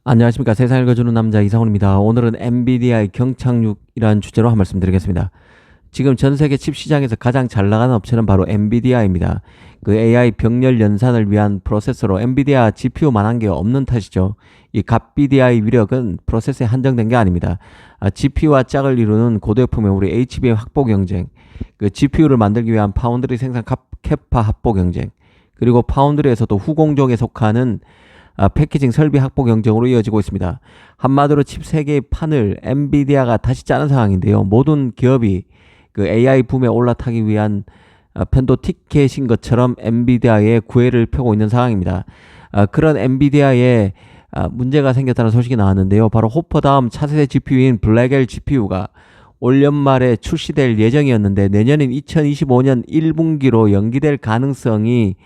안녕하십니까. 세상을 읽어주는 남자 이상훈입니다. 오늘은 엔비디아의 경착륙이라는 주제로 한 말씀 드리겠습니다. 지금 전 세계 칩 시장에서 가장 잘 나가는 업체는 바로 엔비디아입니다. 그 AI 병렬 연산을 위한 프로세서로 엔비디아 GPU만한 게 없는 탓이죠. 이 갓비디아의 위력은 프로세서에 한정된 게 아닙니다. GPU와 짝을 이루는 고도유품 메모리 HBM 확보 경쟁, 그 GPU를 만들기 위한 파운드리 생산 캐파 확보 경쟁, 그리고 파운드리에서도 후공정에 속하는 패키징 설비 확보 경쟁으로 이어지고 있습니다. 한마디로 칩 세계의 판을 엔비디아가 다시 짜는 상황인데요. 모든 기업이 그 AI 붐에 올라타기 위한 편도 티켓인 것처럼 엔비디아의 구애를 펴고 있는 상황입니다. 그런 엔비디아에 문제가 생겼다는 소식이 나왔는데요. 바로 호퍼 다음 차세대 GPU인 블랙엘 GPU가 올 연말에 출시될 예정이었는데 내년인 2025년 1분기로 연기될 가능성이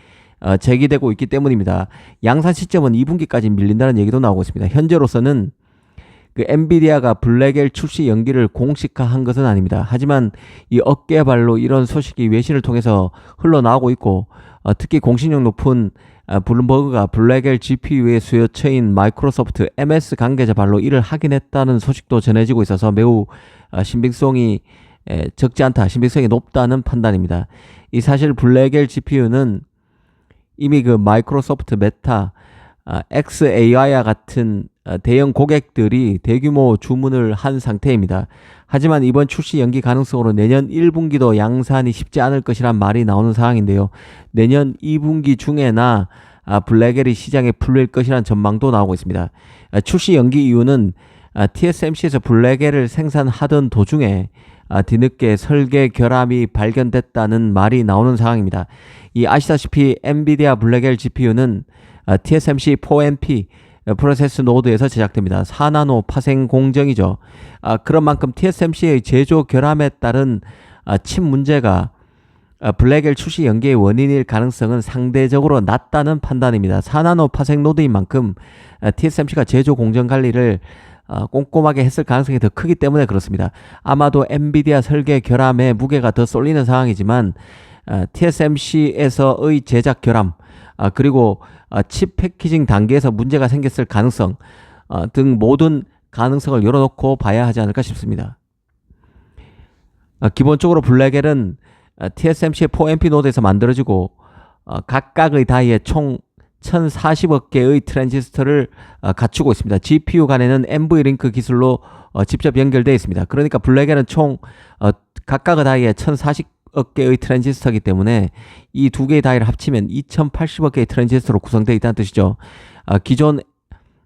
제기되고 있기 때문입니다. 양산 시점은 2분기까지 밀린다는 얘기도 나오고 있습니다. 현재로서는 그 엔비디아가 블랙엘 출시 연기를 공식화한 것은 아닙니다. 하지만 이 어깨발로 이런 소식이 외신을 통해서 흘러나오고 있고 특히 공신력 높은 블룸버그가 블랙엘 GPU의 수요처인 마이크로소프트 MS 관계자 발로 이를 확인했다는 소식도 전해지고 있어서 매우 신빙성이 적지 않다, 신빙성이 높다는 판단입니다. 이 사실 블랙엘 GPU는 이미 그 마이크로소프트 메타, XAI와 같은 대형 고객들이 대규모 주문을 한 상태입니다. 하지만 이번 출시 연기 가능성으로 내년 1분기도 양산이 쉽지 않을 것이란 말이 나오는 상황인데요. 내년 2분기 중에나 블랙엘이 시장에 풀릴 것이라는 전망도 나오고 있습니다. 출시 연기 이유는 TSMC에서 블랙엘을 생산하던 도중에 뒤늦게 설계 결함이 발견됐다는 말이 나오는 상황입니다. 이 아시다시피 엔비디아 블랙엘 GPU는 TSMC 4np 프로세스 노드에서 제작됩니다. 4나노 파생 공정이죠. 그런 만큼 TSMC의 제조 결함에 따른 칩 문제가 블랙엘 출시 연기의 원인일 가능성은 상대적으로 낮다는 판단입니다. 4나노 파생 노드인 만큼 TSMC가 제조 공정 관리를 꼼꼼하게 했을 가능성이 더 크기 때문에 그렇습니다. 아마도 엔비디아 설계 결함에 무게가 더 쏠리는 상황이지만 TSMC에서의 제작 결함, 그리고 칩 패키징 단계에서 문제가 생겼을 가능성 등 모든 가능성을 열어놓고 봐야 하지 않을까 싶습니다. 기본적으로 블랙엘은 TSMC의 4np 노드에서 만들어지고 각각의 다이에 총 1040억 개의 트랜지스터를 갖추고 있습니다. GPU 간에는 NV링크 기술로 직접 연결되어 있습니다. 그러니까 블랙엘은 총 각각의 다이에 1040억 개의 트랜지스터이기 때문에 이 두 개의 다이를 합치면 2080억 개의 트랜지스터로 구성되어 있다는 뜻이죠. 기존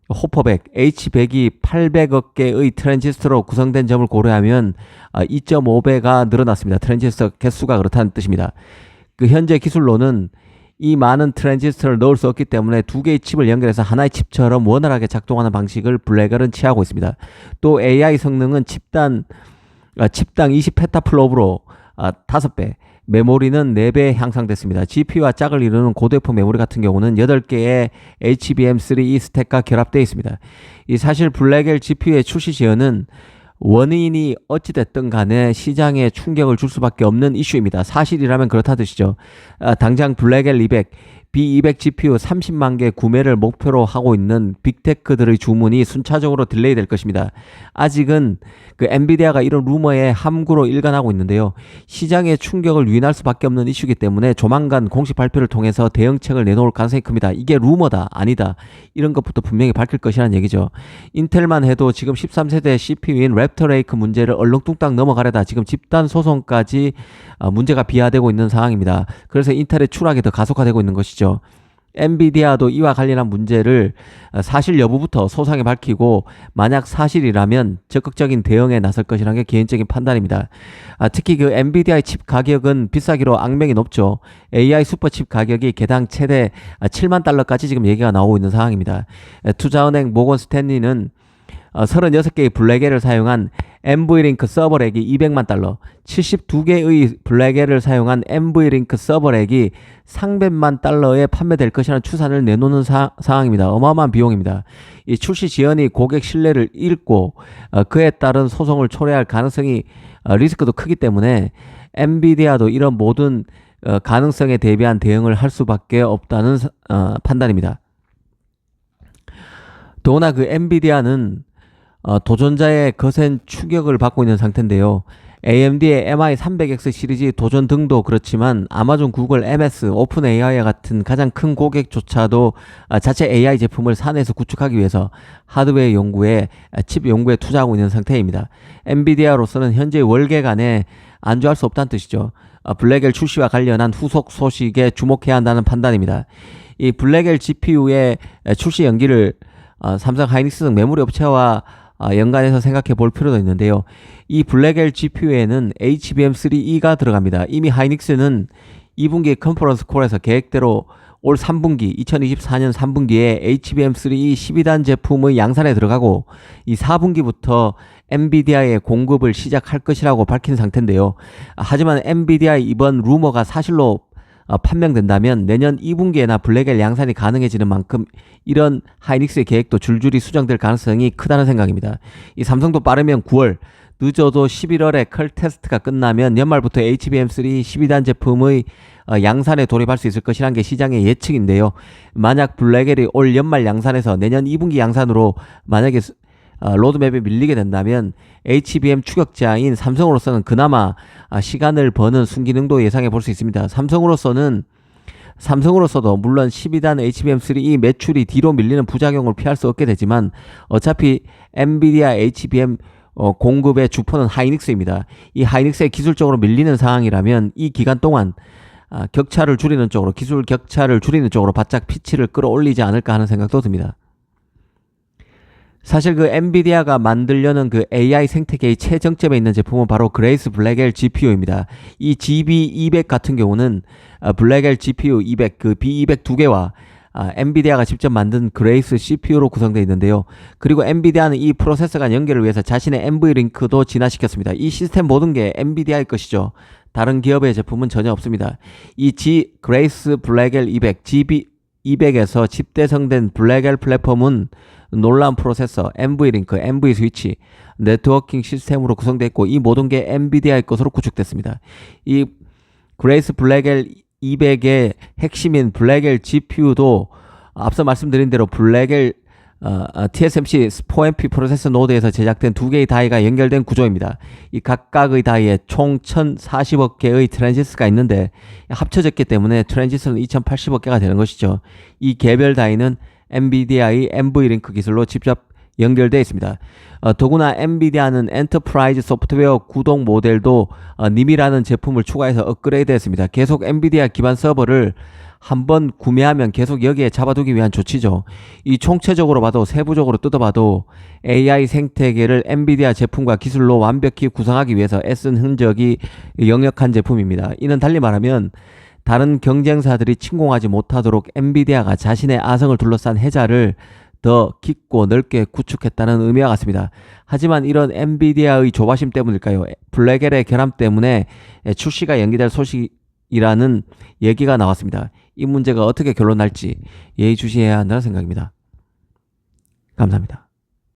호퍼100, H100이 800억 개의 트랜지스터로 구성된 점을 고려하면 2.5배가 늘어났습니다. 트랜지스터 개수가 그렇다는 뜻입니다. 그 현재 기술로는 이 많은 트랜지스터를 넣을 수 없기 때문에 두 개의 칩을 연결해서 하나의 칩처럼 원활하게 작동하는 방식을 블랙엘은 취하고 있습니다. 또 AI 성능은 칩당 20페타플롭으로 5배, 메모리는 4배 향상됐습니다. GPU와 짝을 이루는 고도유품 메모리 같은 경우는 8개의 HBM3E 스택과 결합되어 있습니다. 이 사실 블랙엘 GPU의 출시 시연은 원인이 어찌됐든 간에 시장에 충격을 줄 수밖에 없는 이슈입니다. 사실이라면 그렇다 뜻이죠. 당장 블랙엘 200, B200 GPU 30만 개 구매를 목표로 하고 있는 빅테크들의 주문이 순차적으로 딜레이 될 것입니다. 아직은 그 엔비디아가 이런 루머에 함구로 일관하고 있는데요. 시장의 충격을 유인할 수밖에 없는 이슈이기 때문에 조만간 공식 발표를 통해서 대응책을 내놓을 가능성이 큽니다. 이게 루머다, 아니다, 이런 것부터 분명히 밝힐 것이라는 얘기죠. 인텔만 해도 지금 13세대 CPU인 랩터 레이크 문제를 얼렁뚱땅 넘어가려다 지금 집단 소송까지 문제가 비화되고 있는 상황입니다. 그래서 인텔의 추락이 더 가속화되고 있는 것이죠. 엔비디아도 이와 관련한 문제를 사실 여부부터 소상히 밝히고 만약 사실이라면 적극적인 대응에 나설 것이라는 게 개인적인 판단입니다. 특히 그 엔비디아의 칩 가격은 비싸기로 악명이 높죠. AI 슈퍼칩 가격이 개당 최대 7만 달러까지 지금 얘기가 나오고 있는 상황입니다. 투자은행 모건 스탠리는 36개의 블랙엘을 사용한 NV링크 서버렉이 200만 달러, 72개의 블랙엘을 사용한 NV링크 서버렉이 300만 달러에 판매될 것이라는 추산을 내놓는 상황입니다. 어마어마한 비용입니다. 이 출시 지연이 고객 신뢰를 잃고 그에 따른 소송을 초래할 가능성이 리스크도 크기 때문에 엔비디아도 이런 모든 가능성에 대비한 대응을 할 수밖에 없다는 판단입니다. 더구나 그 엔비디아는 도전자의 거센 추격을 받고 있는 상태인데요. AMD의 MI300X 시리즈 도전 등도 그렇지만 아마존, 구글, MS, 오픈 AI와 같은 가장 큰 고객조차도 자체 AI 제품을 사내에서 구축하기 위해서 하드웨어 연구에 칩 연구에 투자하고 있는 상태입니다. 엔비디아로서는 현재 월계간에 안주할 수 없다는 뜻이죠. 블랙엘 출시와 관련한 후속 소식에 주목해야 한다는 판단입니다. 이 블랙엘 GPU의 출시 연기를 삼성 하이닉스 등 메모리 업체와 연관해서 생각해 볼 필요도 있는데요. 이 블랙엘 GPU에는 HBM3E가 들어갑니다. 이미 하이닉스는 2분기 컨퍼런스 콜에서 계획대로 올 3분기, 2024년 3분기에 HBM3E 12단 제품의 양산에 들어가고 이 4분기부터 엔비디아의 공급을 시작할 것이라고 밝힌 상태인데요. 하지만 엔비디아의 이번 루머가 사실로 판명된다면 내년 2분기에나 블랙엘 양산이 가능해지는 만큼 이런 하이닉스의 계획도 줄줄이 수정될 가능성이 크다는 생각입니다. 이 삼성도 빠르면 9월, 늦어도 11월에 컬 테스트가 끝나면 연말부터 HBM3 12단 제품의 양산에 돌입할 수 있을 것이라는 게 시장의 예측인데요. 만약 블랙엘이 올 연말 양산에서 내년 2분기 양산으로 만약에 로드맵에 밀리게 된다면 HBM 추격자인 삼성으로서는 그나마 시간을 버는 순기능도 예상해 볼 수 있습니다. 삼성으로서도 물론 12단 HBM3E 매출이 뒤로 밀리는 부작용을 피할 수 없게 되지만 어차피 엔비디아 HBM 공급의 주포는 하이닉스입니다. 이 하이닉스의 기술적으로 밀리는 상황이라면 이 기간 동안 격차를 줄이는 쪽으로, 기술 격차를 줄이는 쪽으로 바짝 피치를 끌어올리지 않을까 하는 생각도 듭니다. 사실 그 엔비디아가 만들려는 그 AI 생태계의 최정점에 있는 제품은 바로 그레이스 블랙엘 GPU입니다. 이 GB200 같은 경우는 블랙엘 GPU 200, 그 B200 두 개와 엔비디아가 직접 만든 그레이스 CPU로 구성되어 있는데요. 그리고 엔비디아는 이 프로세서 간 연결을 위해서 자신의 NV링크도 진화시켰습니다. 이 시스템 모든 게 엔비디아의 것이죠. 다른 기업의 제품은 전혀 없습니다. 이 그레이스 블랙엘 200, GB200에서 집대성된 블랙엘 플랫폼은 놀라운 프로세서, NV링크, NV스위치, 네트워킹 시스템으로 구성되어 있고 이 모든 게 엔비디아의 것으로 구축됐습니다. 이 그레이스 블랙엘 200의 핵심인 블랙엘 GPU도 앞서 말씀드린 대로 블랙엘 TSMC 4MP 프로세서 노드에서 제작된 두 개의 다이가 연결된 구조입니다. 이 각각의 다이에 총 1040억 개의 트랜지스터가 있는데 합쳐졌기 때문에 트랜지스터는 2080억 개가 되는 것이죠. 이 개별 다이는 엔비디아의 NV링크 기술로 직접 연결되어 있습니다. 더구나 엔비디아는 엔터프라이즈 소프트웨어 구동 모델도 님이라는 제품을 추가해서 업그레이드 했습니다. 계속 엔비디아 기반 서버를 한번 구매하면 계속 여기에 잡아두기 위한 조치죠. 이 총체적으로 봐도, 세부적으로 뜯어봐도 AI 생태계를 엔비디아 제품과 기술로 완벽히 구성하기 위해서 애쓴 흔적이 역력한 제품입니다. 이는 달리 말하면 다른 경쟁사들이 침공하지 못하도록 엔비디아가 자신의 아성을 둘러싼 해자를 더 깊고 넓게 구축했다는 의미와 같습니다. 하지만 이런 엔비디아의 조바심 때문일까요? 블랙엘의 결함 때문에 출시가 연기될 소식이라는 얘기가 나왔습니다. 이 문제가 어떻게 결론날지 예의주시해야 한다는 생각입니다. 감사합니다.